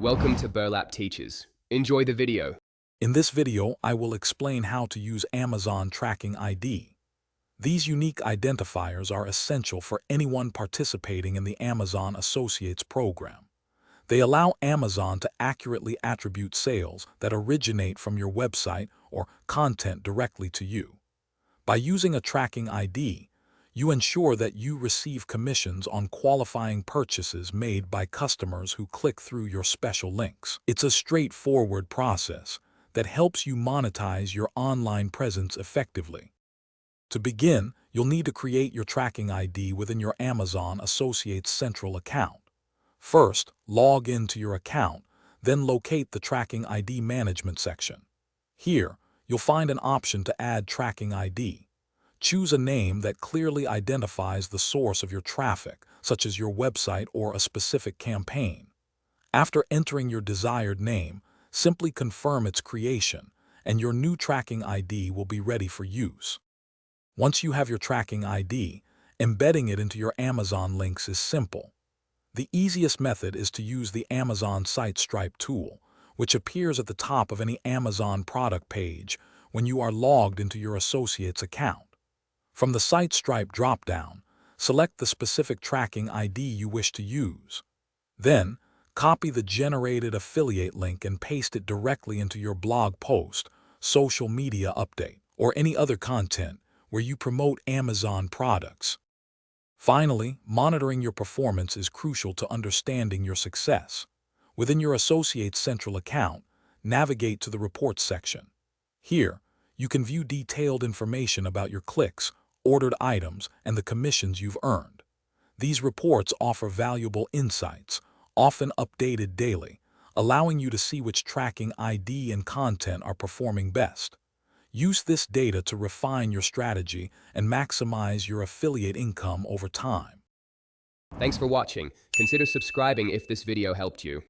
Welcome to Burlap Teaches. Enjoy the video. In this video, I will explain how to use Amazon Tracking ID. These unique identifiers are essential for anyone participating in the Amazon Associates program. They allow Amazon to accurately attribute sales that originate from your website or content directly to you. By using a tracking ID, you ensure that you receive commissions on qualifying purchases made by customers who click through your special links. It's a straightforward process that helps you monetize your online presence effectively. To begin, you'll need to create your tracking ID within your Amazon Associates Central account. First, log into your account, then locate the Tracking ID Management section. Here, you'll find an option to add Tracking ID. Choose a name that clearly identifies the source of your traffic, such as your website or a specific campaign. After entering your desired name, simply confirm its creation, and your new tracking ID will be ready for use. Once you have your tracking ID, embedding it into your Amazon links is simple. The easiest method is to use the Amazon SiteStripe tool, which appears at the top of any Amazon product page when you are logged into your associate's account. From the SiteStripe dropdown, select the specific tracking ID you wish to use. Then, copy the generated affiliate link and paste it directly into your blog post, social media update, or any other content where you promote Amazon products. Finally, monitoring your performance is crucial to understanding your success. Within your Associates Central account, navigate to the Reports section. Here, you can view detailed information about your clicks, ordered items, and the commissions you've earned. These reports offer valuable insights, often updated daily, allowing you to see which tracking ID and content are performing best. Use this data to refine your strategy and maximize your affiliate income over time. Thanks for watching. Consider subscribing if this video helped you.